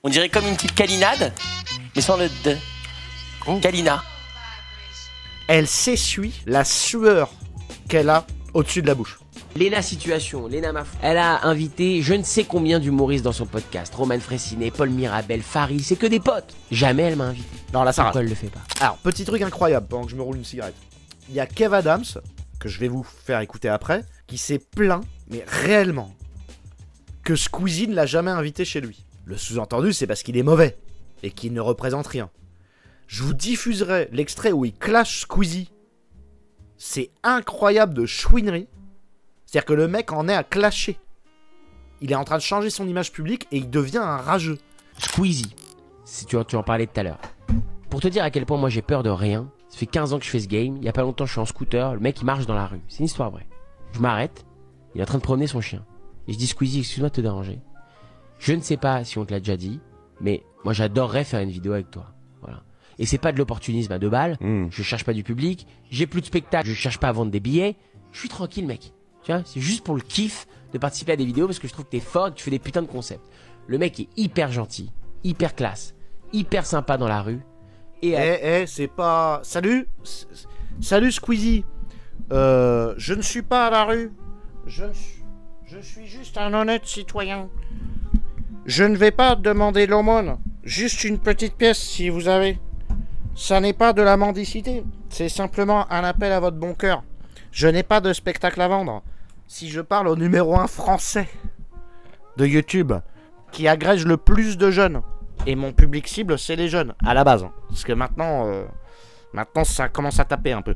On dirait comme une petite câlinade, mais sans le de. Câlina. Elle s'essuie la sueur qu'elle a au-dessus de la bouche. Léna Situation, Léna Mafou. Elle a invité je ne sais combien d'humoristes dans son podcast. Roman Frécinet, Paul Mirabel, Farid, c'est que des potes. Jamais elle m'a invité. Non, là ça Pourquoi rate. elle le fait pas? Alors, petit truc incroyable pendant que je me roule une cigarette. Il y a Kev Adams, que je vais vous faire écouter après, qui s'est plaint, mais réellement, que Squeezie ne l'a jamais invité chez lui. Le sous-entendu, c'est parce qu'il est mauvais et qu'il ne représente rien. Je vous diffuserai l'extrait où il clash Squeezie. C'est incroyable de chouinerie. C'est-à-dire que le mec en est à clasher. Il est en train de changer son image publique et il devient un rageux. Squeezie, si tu en parlais tout à l'heure. Pour te dire à quel point moi j'ai peur de rien, ça fait 15 ans que je fais ce game, il y a pas longtemps je suis en scooter, le mec il marche dans la rue, c'est une histoire vraie. Je m'arrête, il est en train de promener son chien. Et je dis Squeezie, excuse-moi de te déranger. Je ne sais pas si on te l'a déjà dit, mais moi j'adorerais faire une vidéo avec toi. Voilà. Et c'est pas de l'opportunisme à 2 balles, je cherche pas du public, j'ai plus de spectacle, je cherche pas à vendre des billets, je suis tranquille mec. Tu vois, c'est juste pour le kiff de participer à des vidéos parce que je trouve que t'es fort et que tu fais des putains de concepts. Le mec est hyper gentil, hyper classe, hyper sympa dans la rue. Et c'est pas... Salut Salut Squeezie. Je ne suis pas à la rue. Je suis juste un honnête citoyen. Je ne vais pas demander l'aumône. Juste une petite pièce si vous avez. Ça n'est pas de la mendicité. C'est simplement un appel à votre bon cœur. Je n'ai pas de spectacle à vendre. Si je parle au numéro 1 français de YouTube, qui agrège le plus de jeunes, et mon public cible, c'est les jeunes, à la base. Parce que maintenant ça commence à taper un peu.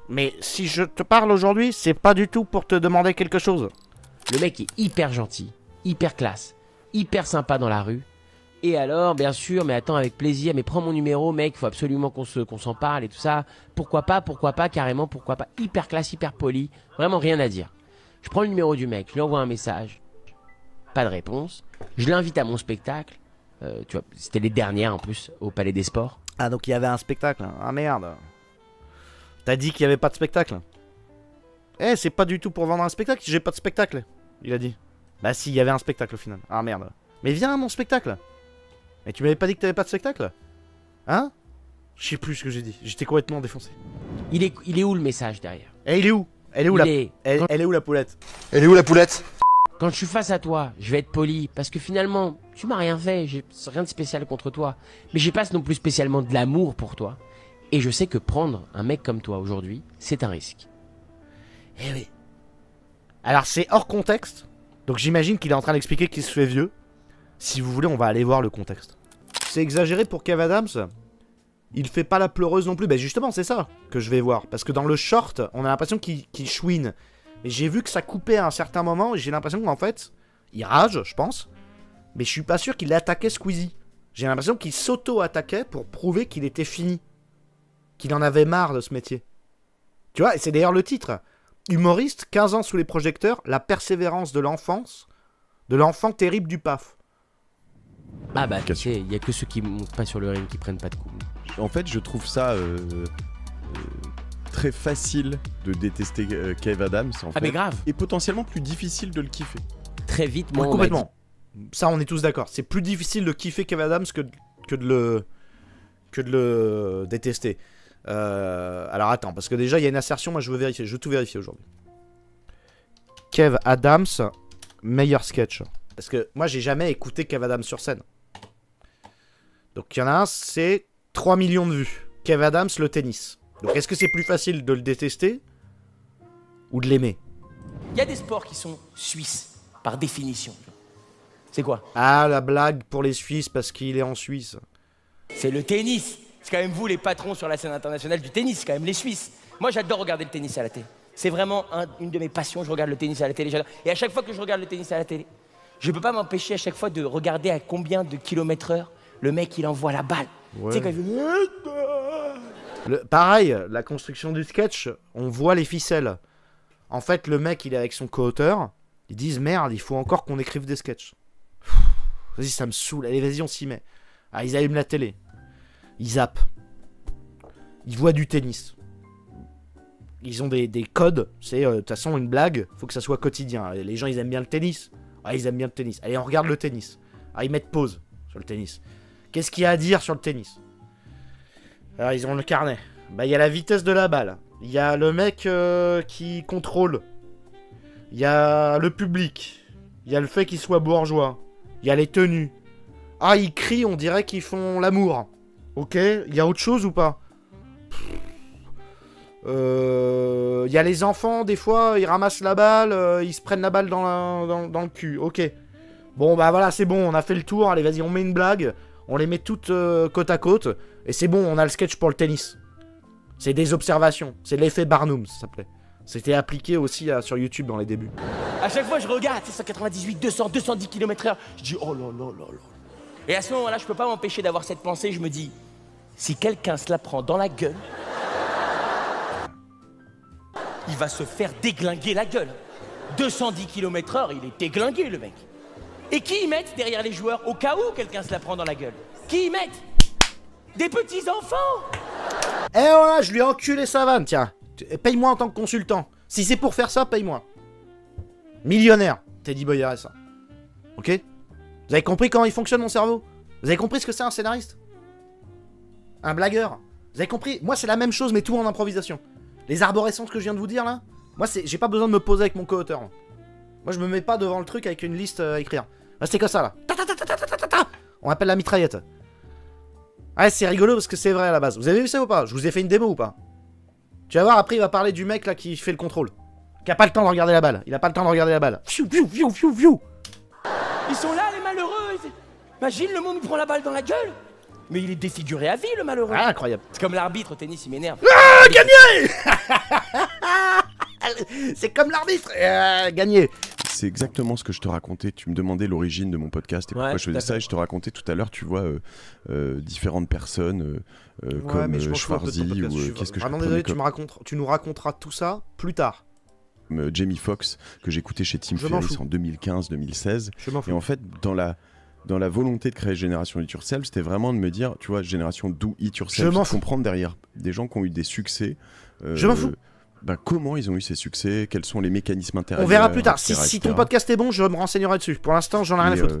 Mais si je te parle aujourd'hui, c'est pas du tout pour te demander quelque chose. le mec est hyper gentil, hyper classe, hyper sympa dans la rue. Et alors, bien sûr, mais attends, avec plaisir, mais prends mon numéro, mec, faut absolument qu'on s'en parle et tout ça. Pourquoi pas, carrément, pourquoi pas. Hyper classe, hyper poli, vraiment rien à dire. Je prends le numéro du mec, je lui envoie un message. Pas de réponse. Je l'invite à mon spectacle. Tu vois, c'était les dernières en plus, au Palais des Sports. Ah, donc il y avait un spectacle. Ah merde. T'as dit qu'il y avait pas de spectacle. Eh, c'est pas du tout pour vendre un spectacle, j'ai pas de spectacle. Il a dit. Bah si, il y avait un spectacle au final. Ah merde. Mais viens à mon spectacle. Mais tu m'avais pas dit que t'avais pas de spectacle? Hein? Je sais plus ce que j'ai dit. J'étais complètement défoncé. Il est où le message derrière? Eh, il est où? Elle est où elle est où la poulette? Elle est où la poulette? Quand je suis face à toi, je vais être poli, parce que finalement, tu m'as rien fait, j'ai rien de spécial contre toi. Mais j'ai pas non plus spécialement de l'amour pour toi. Et je sais que prendre un mec comme toi aujourd'hui, c'est un risque. Eh oui. Alors c'est hors contexte. Donc j'imagine qu'il est en train d'expliquer qu'il se fait vieux. Si vous voulez, on va aller voir le contexte. C'est exagéré pour Kev Adams. Il fait pas la pleureuse non plus. Ben justement, c'est ça que je vais voir. Parce que dans le short, on a l'impression qu'il chouine. Mais j'ai vu que ça coupait à un certain moment. Et j'ai l'impression qu'en fait, il rage, je pense. Mais je suis pas sûr qu'il attaquait Squeezie. J'ai l'impression qu'il s'auto-attaquait pour prouver qu'il était fini. Qu'il en avait marre de ce métier. Tu vois, et c'est d'ailleurs le titre. Humoriste, 15 ans sous les projecteurs, la persévérance de l'enfance, de l'enfant terrible du PAF. Ah bah, tu sais, il y a que ceux qui montent pas sur le ring qui prennent pas de coups. En fait, je trouve ça très facile de détester Kev Adams. En fait, mais grave. Et potentiellement plus difficile de le kiffer. Très vite, moi, Ouais, complètement. Ça, on est tous d'accord. C'est plus difficile de kiffer Kev Adams que de le détester. Alors attends, parce que déjà il y a une assertion, moi je veux vérifier, je veux tout vérifier aujourd'hui. Kev Adams, meilleur sketch. Parce que moi j'ai jamais écouté Kev Adams sur scène. Donc il y en a un, c'est 3 millions de vues. Kev Adams, le tennis. Donc est-ce que c'est plus facile de le détester ou de l'aimer? Il y a des sports qui sont suisses, par définition. C'est quoi? Ah, la blague pour les Suisses parce qu'il est en Suisse. C'est le tennis. C'est quand même vous les patrons sur la scène internationale du tennis, c'est quand même les Suisses. Moi j'adore regarder le tennis à la télé. C'est vraiment une de mes passions, je regarde le tennis à la télé, j'adore. Et à chaque fois que je regarde le tennis à la télé, je peux pas m'empêcher à chaque fois de regarder à combien de kilomètres/heure le mec il envoie la balle. Ouais. Tu sais quand il fait... Pareil, la construction du sketch, on voit les ficelles. En fait, le mec, il est avec son co-auteur. Ils disent, merde, il faut encore qu'on écrive des sketchs. Vas-y, ça me saoule. Allez, vas-y, on s'y met. Ah, ils allument la télé. Ils zappent. Ils voient du tennis. Ils ont des codes. C'est, de toute façon, une blague. Faut que ça soit quotidien. Les gens, ils aiment bien le tennis. Ah, ils aiment bien le tennis. Allez, on regarde le tennis. Ah, ils mettent pause. sur le tennis. Qu'est-ce qu'il y a à dire sur le tennis? Alors, ils ont le carnet. Bah, il y a la vitesse de la balle. Il y a le mec qui contrôle. Il y a le public. Il y a le fait qu'il soit bourgeois. Il y a les tenues. Ah, ils crient, on dirait qu'ils font l'amour. Ok, il y a autre chose ou pas? Il y a les enfants, des fois, ils ramassent la balle, ils se prennent la balle dans le cul. Ok. Bon, bah voilà, c'est bon, on a fait le tour. Allez, vas-y, on met une blague. On les met toutes côte à côte. Et c'est bon, on a le sketch pour le tennis. C'est des observations. C'est l'effet Barnum, ça s'appelait. C'était appliqué aussi sur YouTube dans les débuts. À chaque fois, je regarde, c'est 198, 200, 210 km/h. Je dis, oh là là là là. Et à ce moment-là, je peux pas m'empêcher d'avoir cette pensée. Je me dis, si quelqu'un se la prend dans la gueule, il va se faire déglinguer la gueule. 210 km/h, il est déglingué, le mec. Et qui y mettent derrière les joueurs au cas où quelqu'un se la prend dans la gueule? Qui y mettent? Des petits enfants. Eh voilà, je lui ai enculé sa vanne, tiens. Paye-moi en tant que consultant. Si c'est pour faire ça, paye-moi. Millionnaire, Teddy Boy RSA. Ok? Vous avez compris comment il fonctionne mon cerveau? Vous avez compris ce que c'est un scénariste? Un blagueur? Vous avez compris? Moi, c'est la même chose, mais tout en improvisation. Les arborescences que je viens de vous dire, là, moi, j'ai pas besoin de me poser avec mon co-auteur. Moi, je me mets pas devant le truc avec une liste à écrire. Là, c'est comme ça, là. On appelle la mitraillette. Ouais, c'est rigolo parce que c'est vrai à la base. Vous avez vu ça ou pas? Je vous ai fait une démo ou pas? Tu vas voir, après, il va parler du mec, là, qui fait le contrôle. Qui a pas le temps de regarder la balle. Il a pas le temps de regarder la balle. Fiou, fiou, fiou, fiou, fiou. Ils sont là, les malheureux. Imagine, le monde me prend la balle dans la gueule. Mais il est défiguré à vie, le malheureux. Ah, incroyable. C'est comme l'arbitre au tennis, il m'énerve. Ah, gagné. C'est comme l'arbitre. Gagné. C'est exactement ce que je te racontais. Tu me demandais l'origine de mon podcast et pourquoi Ouais, je faisais ça. Et je te racontais tout à l'heure, tu vois, différentes personnes comme mais je m'en fous un peu de ton Schwarzy podcast. ou qu'est-ce que je Vraiment prenais désolé, tu nous raconteras tout ça plus tard. comme Jamie Foxx que j'écoutais chez Tim Je m'en Ferriss fous. en 2015-2016. Je m'en Et fous. en fait, dans la volonté de créer Génération It Yourself, c'était vraiment de me dire, tu vois, Génération Do It Yourself, Je m'en de fous. comprendre derrière des gens qui ont eu des succès. Je m'en fous. Bah, comment ils ont eu ces succès, quels sont les mécanismes intérieurs. On verra plus tard. etc., Si ton etc. podcast est bon, je me renseignerai dessus. Pour l'instant, j'en ai rien à Et, foutre.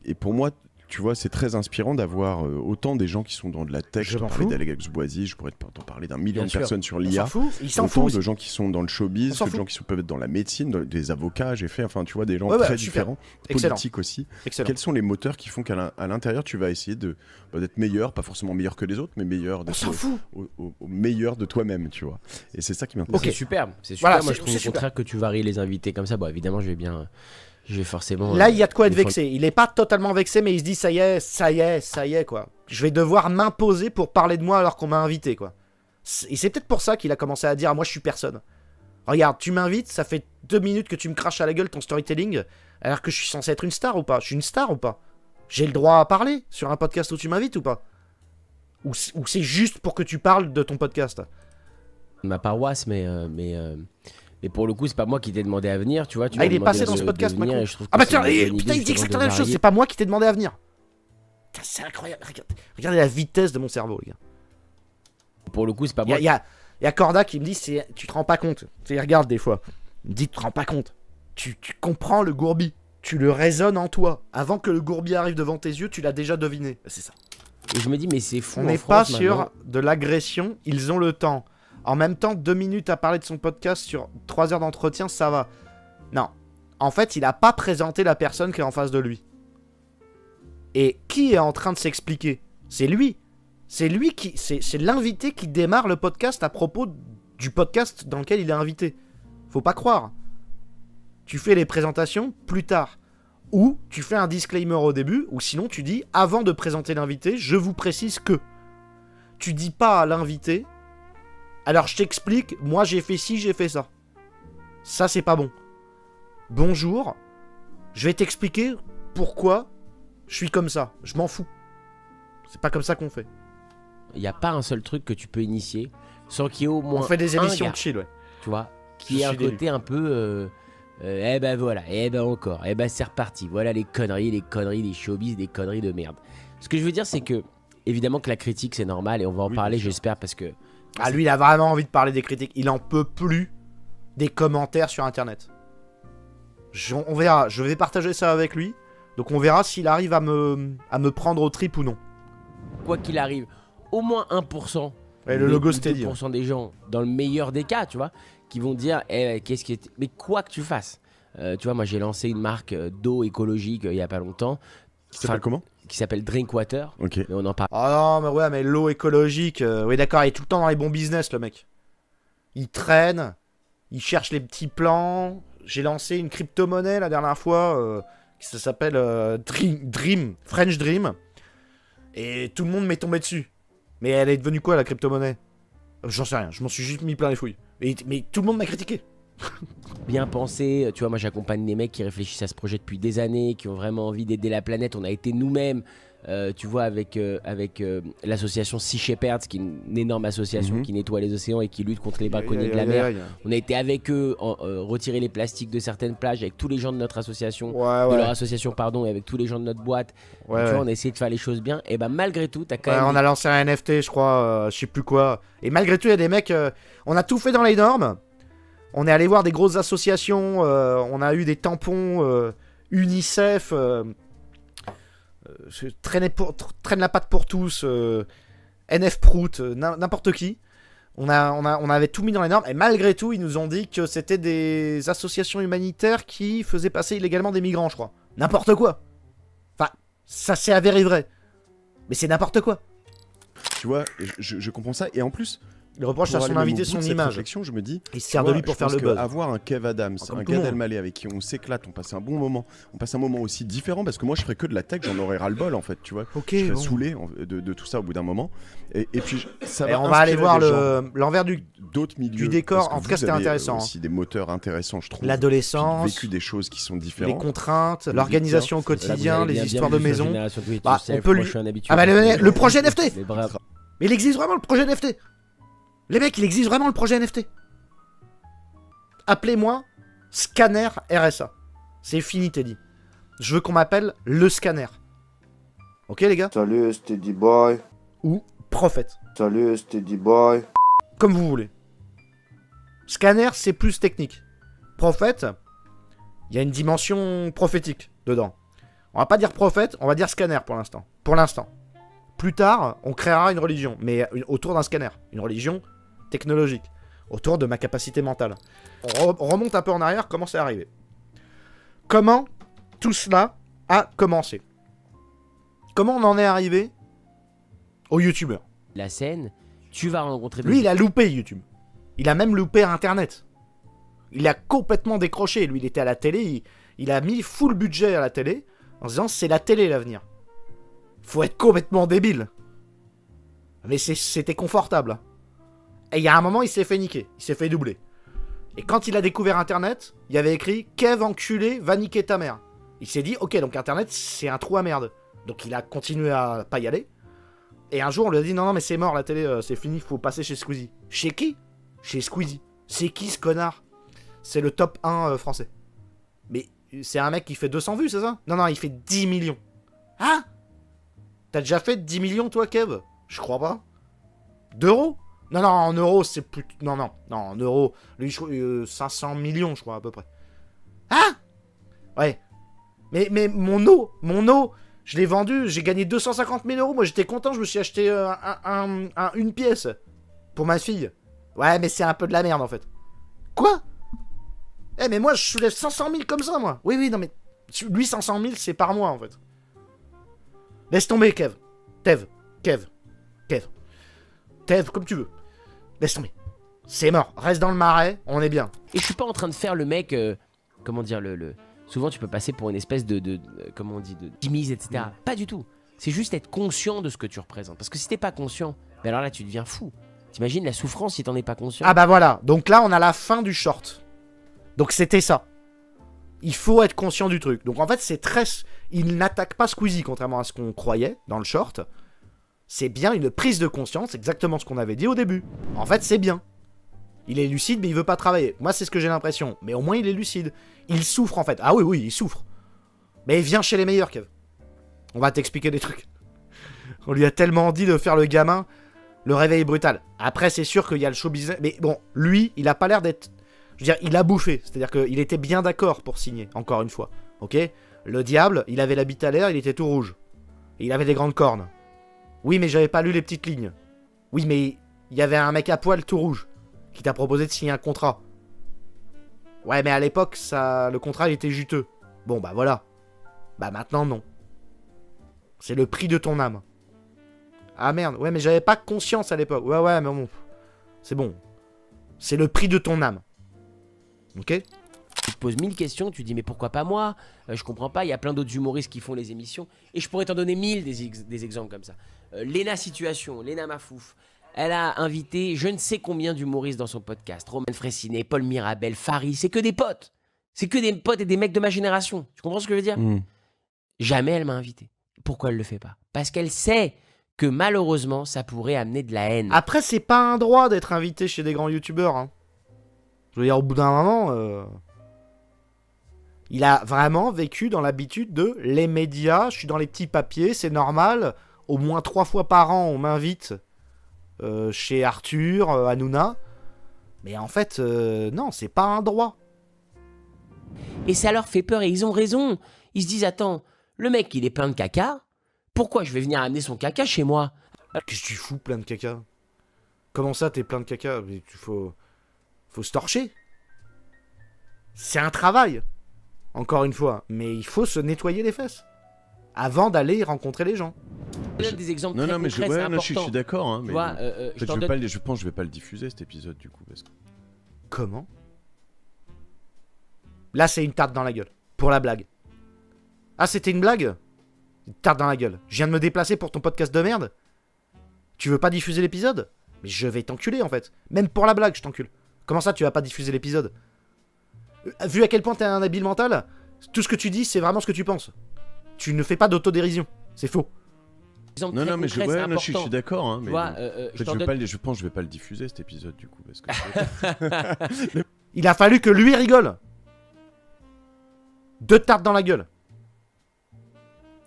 et pour moi, tu vois, c'est très inspirant d'avoir autant des gens qui sont dans de la tech. Je Je m'en t'en parlais fous. d'Alex Boisy, je pourrais t'en parler d'un million Bien de sûr. personnes sur On l'IA. s'en fout. Ils s'en Autant foutent. de gens qui sont dans le On showbiz, s'en que de fout. gens qui peuvent être dans la médecine, des avocats, j'ai fait, enfin, tu vois, des gens Ouais, très super. différents, Excellent. politiques aussi. Excellent. Quels sont les moteurs qui font qu'à l'intérieur, tu vas essayer d'être meilleur, pas forcément meilleur que les autres, mais meilleur On d'être s'en fout. au meilleur de toi-même, tu vois. Et c'est ça qui m'intéresse. Ok. C'est superbe, c'est super. Voilà, Moi, c'est- je trouve c'est au super. contraire que tu varies les invités comme ça. Bon, évidemment, je vais forcément. Là, il y a de quoi être défendre- vexé. Il est pas totalement vexé, mais il se dit ça y est, quoi. Je vais devoir m'imposer pour parler de moi alors qu'on m'a invité, quoi. Et c'est peut-être pour ça qu'il a commencé à dire moi je suis personne. Regarde, tu m'invites, ça fait 2 minutes que tu me craches à la gueule ton storytelling, alors que je suis censé être une star ou pas? Je suis une star ou pas? J'ai le droit à parler sur un podcast où tu m'invites ou pas? Ou c'est juste pour que tu parles de ton podcast? ma paroisse, mais pour le coup, c'est pas moi qui t'ai demandé à venir, tu vois. Tu Ah, m'as il est demandé passé dans de- ce de podcast, venir Macron. et je trouve Ah que bah c'est tiens, une bonne putain, idée, il dit justement, exactement de la même chose, varier. c'est pas moi qui t'ai demandé à venir. Putain, c'est incroyable, regardez la vitesse de mon cerveau, les gars. Pour le coup, c'est pas Il moi. y a Corda qui me dit tu te rends pas compte. Tu sais, il regarde des fois. Il me dit tu te rends pas compte. Tu comprends le gourbi. Tu le raisonnes en toi. Avant que le gourbi arrive devant tes yeux, tu l'as déjà deviné. C'est ça. Et je me dis, mais c'est fou. On en n'est pas France, sur maintenant. de l'agression. Ils ont le temps. En même temps, 2 minutes à parler de son podcast sur 3 heures d'entretien, ça va. Non. En fait, il a pas présenté la personne qui est en face de lui. Et qui est en train de s'expliquer? C'est lui. C'est lui qui. C'est l'invité qui démarre le podcast à propos du podcast dans lequel il est invité. Faut pas croire. Tu fais les présentations plus tard. Ou tu fais un disclaimer au début, ou sinon tu dis avant de présenter l'invité, je vous précise que. Tu dis pas à l'invité. Alors je t'explique, moi j'ai fait ci, j'ai fait ça. Ça c'est pas bon. Bonjour. Je vais t'expliquer pourquoi je suis comme ça. Je m'en fous. C'est pas comme ça qu'on fait. Il n'y a pas un seul truc que tu peux initier sans qu'il y ait au moins On fait des un émissions gars, de chill, ouais. tu vois, Je qui ait un suis d'élu. côté un peu eh ben voilà, eh ben encore, eh ben c'est reparti, voilà les conneries, des showbiz, des conneries de merde. Ce que je veux dire, c'est que évidemment que la critique c'est normal et on va en Oui, parler, bien sûr. j'espère, parce que Ah lui il a vraiment envie de parler des critiques. Il en peut plus des commentaires sur internet. On verra, je vais partager ça avec lui. Donc on verra s'il arrive à me prendre au trip ou non. Quoi qu'il arrive, au moins 1%. Ouais, le logo Steady. 2% des gens, dans le meilleur des cas, tu vois, qui vont dire qu'est-ce qui est. Mais quoi que tu fasses. Tu vois, moi j'ai lancé une marque d'eau écologique il y a pas longtemps. Qui s'appelle comment? Qui s'appelle Drinkwater. Ok. Mais on en parle. Ah non, mais ouais, mais l'eau écologique. Oui, d'accord, il est tout le temps dans les bons business, le mec. Il traîne, il cherche les petits plans. J'ai lancé une crypto-monnaie la dernière fois, ça s'appelle French Dream. Et tout le monde m'est tombé dessus. Mais elle est devenue quoi, la crypto-monnaie? J'en sais rien, je m'en suis juste mis plein les fouilles. Mais tout le monde m'a critiqué. Bien pensé, tu vois, moi j'accompagne des mecs qui réfléchissent à ce projet depuis des années, qui ont vraiment envie d'aider la planète. On a été nous-mêmes, tu vois, avec l'association Sea Shepherd, qui est une énorme association qui nettoie les océans et qui lutte contre les braconniers de la mer. On a été avec eux, retirer les plastiques de certaines plages, avec tous les gens de notre association, de leur association, pardon, et avec tous les gens de notre boîte. Tu vois, on a essayé de faire les choses bien. Et bah malgré tout, t'as quand même. On a lancé un NFT, je crois, je sais plus quoi. Et malgré tout, il y a des mecs. On a tout fait dans les normes. On est allé voir des grosses associations, on a eu des tampons UNICEF, traîne la patte pour tous, NF Prout, n'importe qui. On avait tout mis dans les normes et malgré tout, ils nous ont dit que c'était des associations humanitaires qui faisaient passer illégalement des migrants, je crois. N'importe quoi. Enfin, ça s'est avéré vrai. Mais c'est n'importe quoi. Tu vois, je comprends ça. Et en plus... Il reproche à son invité son image. Je me dis, il se sert de lui pour faire le buzz. Avoir un Kev Adams, un Gad Elmaleh avec qui on s'éclate, on passe un bon moment, on passe un moment aussi différent parce que moi je ferais que de la tech, j'en aurais ras le bol en fait, tu vois. Je serais saoulé de tout ça au bout d'un moment. Et puis ça va. On va aller voir l'envers du décor. En tout cas, c'était intéressant. Aussi des moteurs intéressants, je trouve. L'adolescence, vécu des choses qui sont différentes. Les contraintes, l'organisation au quotidien, les histoires de maison. On peut lui. Ah bah le projet NFT. Mais il existe vraiment le projet NFT. Les mecs, il existe vraiment le projet NFT. Appelez-moi Scanner RSA. C'est fini, Teddy. Je veux qu'on m'appelle le Scanner. Ok, les gars? Salut, Steady Boy. Ou Prophète. Salut, Steady Boy. Comme vous voulez. Scanner, c'est plus technique. Prophète, il y a une dimension prophétique dedans. On va pas dire prophète, on va dire scanner pour l'instant. Pour l'instant. Plus tard, on créera une religion, mais autour d'un scanner. Une religion technologique, autour de ma capacité mentale. On remonte un peu en arrière, comment c'est arrivé? Comment tout cela a commencé? Comment on en est arrivé au youtubeur? La scène, tu vas rencontrer... Lui, il a loupé YouTube. Il a même loupé Internet. Il a complètement décroché. Lui, il était à la télé, il a mis full budget à la télé, en se disant, c'est la télé l'avenir. Faut être complètement débile. Mais c'était confortable. Et il y a un moment, il s'est fait niquer. Il s'est fait doubler. Et quand il a découvert Internet, il y avait écrit « Kev enculé, va niquer ta mère ». Il s'est dit « Ok, donc Internet, c'est un trou à merde ». Donc il a continué à pas y aller. Et un jour, on lui a dit « Non, mais c'est mort, la télé, c'est fini, faut passer chez Squeezie ». Chez qui? Chez Squeezie. C'est qui ce connard? C'est le top 1 français. Mais c'est un mec qui fait 200 vues, c'est ça? Non, il fait 10 millions. Hein? T'as déjà fait 10 millions, toi, Kev? Je crois pas. D'euros? Non, en euros, c'est plus... Non, en euros. Lui, 500 millions, je crois, à peu près. Hein? Ouais. Mais mon eau, je l'ai vendu, j'ai gagné 250 000 euros. Moi, j'étais content, je me suis acheté une pièce pour ma fille. Ouais, mais c'est un peu de la merde, en fait. Quoi? Eh, mais moi, je soulève 500 000 comme ça, moi. Oui, non, mais... Lui, 500 000, c'est par mois, en fait. Laisse tomber, Kev. Kev, comme tu veux. Laisse tomber. C'est mort. Reste dans le marais, on est bien. Et je suis pas en train de faire le mec... comment dire, souvent, tu peux passer pour une espèce de comment on dit, de timide, etc. Pas du tout. C'est juste être conscient de ce que tu représentes. Parce que si t'es pas conscient, ben alors là, tu deviens fou. T'imagines la souffrance si t'en es pas conscient. Ah bah voilà. Donc là, on a la fin du short. Donc c'était ça. Il faut être conscient du truc. Donc en fait, c'est très... Il n'attaque pas Squeezie, contrairement à ce qu'on croyait dans le short. C'est bien une prise de conscience, exactement ce qu'on avait dit au début. En fait, c'est bien. Il est lucide, mais il veut pas travailler. Moi, c'est ce que j'ai l'impression. Mais au moins, il est lucide. Il souffre, en fait. Ah oui, il souffre. Mais viens chez les meilleurs, Kev. On va t'expliquer des trucs. On lui a tellement dit de faire le gamin. Le réveil brutal. Après, c'est sûr qu'il y a le show business. Mais bon, lui, il a pas l'air d'être... Je veux dire, il a bouffé. C'est-à-dire qu'il était bien d'accord pour signer, encore une fois. Ok? Le diable, il avait la bite à l'air, il était tout rouge. Et il avait des grandes cornes. Oui, mais j'avais pas lu les petites lignes. Oui, mais il y avait un mec à poil tout rouge qui t'a proposé de signer un contrat. Ouais, mais à l'époque, le contrat, il était juteux. Bon, bah voilà. Bah maintenant, non. C'est le prix de ton âme. Ah merde, ouais, mais j'avais pas conscience à l'époque. Ouais, mais bon. C'est bon. C'est le prix de ton âme. Ok? Tu te poses 1000 questions, tu dis mais pourquoi pas moi? Je comprends pas, il y a plein d'autres humoristes qui font les émissions. Et je pourrais t'en donner 1000 des exemples comme ça. Léna Situation, Léna Mafouf. Elle a invité je ne sais combien d'humoristes dans son podcast. Romain Frécinet, Paul Mirabel, Farid, c'est que des potes. C'est que des potes et des mecs de ma génération. Tu comprends ce que je veux dire? Jamais elle m'a invité. Pourquoi elle le fait pas? Parce qu'elle sait que malheureusement, ça pourrait amener de la haine. Après, c'est pas un droit d'être invité chez des grands youtubeurs. Hein. Je veux dire, au bout d'un moment, il a vraiment vécu dans l'habitude de les médias, je suis dans les petits papiers, c'est normal. Au moins 3 fois par an, on m'invite chez Arthur, Hanouna. Mais en fait, non, c'est pas un droit. Et ça leur fait peur et ils ont raison. Ils se disent, attends, le mec, il est plein de caca. Pourquoi je vais venir amener son caca chez moi? Qu'est-ce que tu fous, plein de caca? Comment ça, t'es plein de caca? Mais faut se torcher. C'est un travail, encore une fois. Mais il faut se nettoyer les fesses avant d'aller rencontrer les gens. Je donne des exemples non, très non, mais concrets, c'est important. je suis d'accord. Hein, mais vois, je pense que je vais pas le diffuser cet épisode du coup. Parce que... Comment? Là, c'est une tarte dans la gueule. Pour la blague. Ah, c'était une blague? Une tarte dans la gueule. Je viens de me déplacer pour ton podcast de merde? Tu veux pas diffuser l'épisode? Mais je vais t'enculer en fait. Même pour la blague, je t'encule. Comment ça, tu vas pas diffuser l'épisode? Vu à quel point t'es un habile mental, tout ce que tu dis, c'est vraiment ce que tu penses. Tu ne fais pas d'autodérision. C'est faux. Non, mais je suis d'accord. Hein, mais vois, je pense que je vais pas le diffuser cet épisode du coup. Parce que il a fallu que lui rigole. 2 tartes dans la gueule.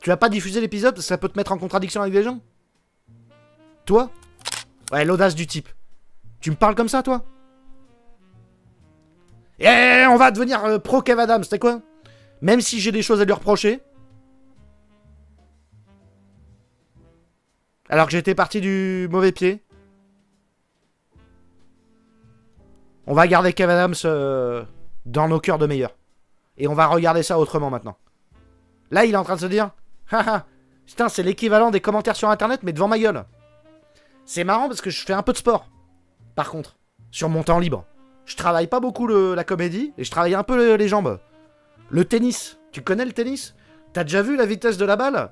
Tu vas pas diffuser l'épisode parce que ça peut te mettre en contradiction avec des gens? Toi? Ouais, l'audace du type. Tu me parles comme ça, toi? Eh, on va devenir pro Kev Adams, c'était quoi? Même si j'ai des choses à lui reprocher. Alors que j'étais parti du mauvais pied. On va garder Kev Adams dans nos cœurs de meilleurs. Et on va regarder ça autrement maintenant. Là, il est en train de se dire... Haha, putain, c'est l'équivalent des commentaires sur internet, mais devant ma gueule. C'est marrant parce que je fais un peu de sport. Par contre, sur mon temps libre. Je travaille pas beaucoup la comédie, et je travaille un peu les jambes. Le tennis. Tu connais le tennis? T'as déjà vu la vitesse de la balle?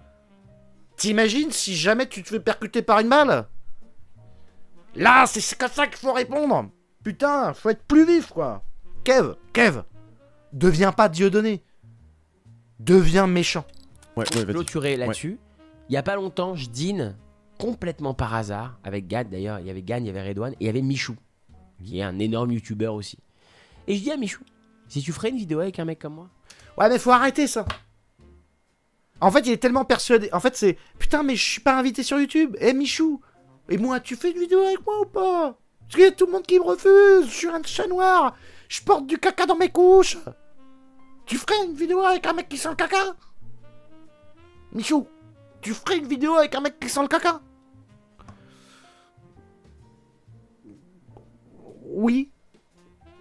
T'imagines si jamais tu te fais percuter par une balle? Là, c'est comme ça qu'il faut répondre. Putain, faut être plus vif, quoi. Kev, deviens pas Dieudonné. Deviens méchant. Pour clôturer là-dessus, il y a pas longtemps, je dîne complètement par hasard avec Gad d'ailleurs. Il y avait Gad, il y avait Redouane et il y avait Michou, qui est un énorme youtubeur aussi. Et je dis à Michou, si tu ferais une vidéo avec un mec comme moi? Ouais, mais faut arrêter ça. En fait, il est tellement persuadé. En fait, c'est putain, mais je suis pas invité sur YouTube. Eh, Michou, et moi, tu fais une vidéo avec moi ou pas? Parce qu'il y a tout le monde qui me refuse. Je suis un chat noir. Je porte du caca dans mes couches. Tu ferais une vidéo avec un mec qui sent le caca? Michou, tu ferais une vidéo avec un mec qui sent le caca? Oui.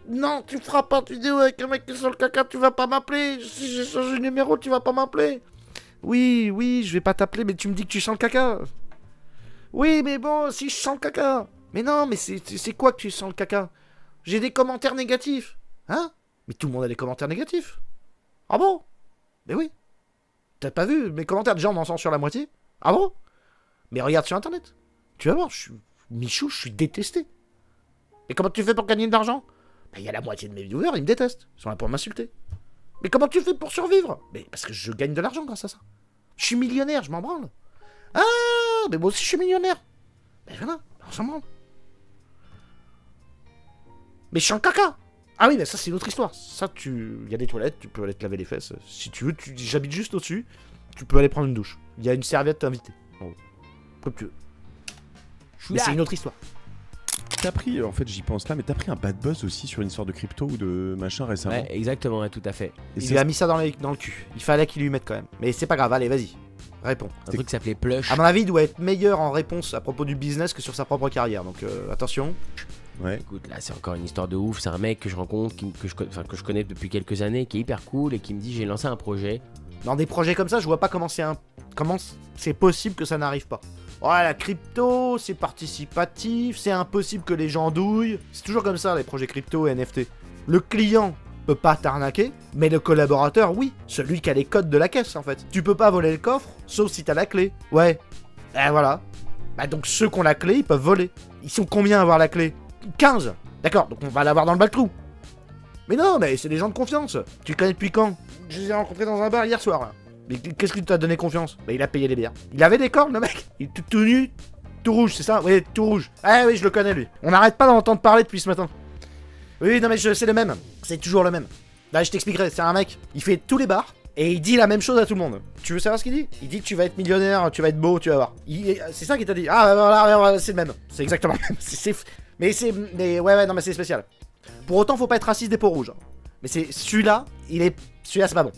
Non, tu feras pas de vidéo avec un mec qui sent le caca, tu vas pas m'appeler. Si j'ai changé de numéro, tu vas pas m'appeler. Oui, je vais pas t'appeler, mais tu me dis que tu sens le caca. Oui, mais bon, si je sens le caca. Mais non, mais c'est quoi que tu sens le caca? J'ai des commentaires négatifs. Hein? Mais tout le monde a des commentaires négatifs. Ah bon? Mais oui. T'as pas vu mes commentaires? Déjà, on en sent sur la moitié. Ah bon? Mais regarde sur internet. Tu vas voir, Michou, je suis détesté. Et comment tu fais pour gagner de l'argent? Bah, y a la moitié de mes viewers, ils me détestent. Ils sont là pour m'insulter. Mais comment tu fais pour survivre? Mais parce que je gagne de l'argent grâce à ça. Je suis millionnaire, je m'en branle. Ah, mais moi aussi je suis millionnaire. Mais voilà, on s'en branle. Mais je suis en caca. Ah oui, mais ça c'est une autre histoire. Ça, il y a des toilettes, tu peux aller te laver les fesses. Si tu veux, j'habite juste au-dessus. Tu peux aller prendre une douche. Il y a une serviette invitée. Comme tu veux. Mais c'est une autre histoire. t'as pris, en fait j'y pense là, mais t'as pris un bad buzz aussi sur une histoire de crypto ou de machin récemment. Ouais, exactement, ouais, tout à fait. Et Il lui a mis ça dans le cul. Il fallait qu'il lui mette quand même. Mais c'est pas grave, allez, vas-y. Réponds. Un truc qui s'appelait Plush. À mon avis, il doit être meilleur en réponse à propos du business que sur sa propre carrière. Donc attention. Ouais. Écoute, là c'est encore une histoire de ouf. C'est un mec que je rencontre, que je connais depuis quelques années, qui est hyper cool et qui me dit j'ai lancé un projet. Dans des projets comme ça, je vois pas comment c'est possible que ça n'arrive pas. Ouais, la crypto, c'est participatif, c'est impossible que les gens douillent. C'est toujours comme ça, les projets crypto et NFT. Le client peut pas t'arnaquer, mais le collaborateur, oui. Celui qui a les codes de la caisse, en fait. Tu peux pas voler le coffre, sauf si t'as la clé. Ouais. Et voilà. Bah donc ceux qui ont la clé, ils peuvent voler. Ils sont combien à avoir la clé? 15. D'accord, donc on va l'avoir dans le backtrou. Mais non, mais c'est des gens de confiance. Tu le connais depuis quand? Je les ai rencontrés dans un bar hier soir, là. Mais qu'est-ce qui t'a donné confiance? Bah il a payé les bières. Il avait des cornes, le mec. Il est tout nu, tout rouge, c'est ça? Oui, tout rouge. Ah oui, je le connais, lui. On n'arrête pas d'en entendre parler depuis ce matin. Oui, non mais c'est le même. C'est toujours le même. Là, je t'expliquerai. C'est un mec, il fait tous les bars. Et il dit la même chose à tout le monde. Tu veux savoir ce qu'il dit? Il dit que tu vas être millionnaire, tu vas être beau, tu vas voir. C'est ça qu'il t'a dit. Ah, voilà, c'est le même. C'est exactement le même. Mais ouais, non, mais c'est spécial. Pour autant, faut pas être raciste des peaux rouges. Mais c'est celui-là, celui-là, c'est pas bon.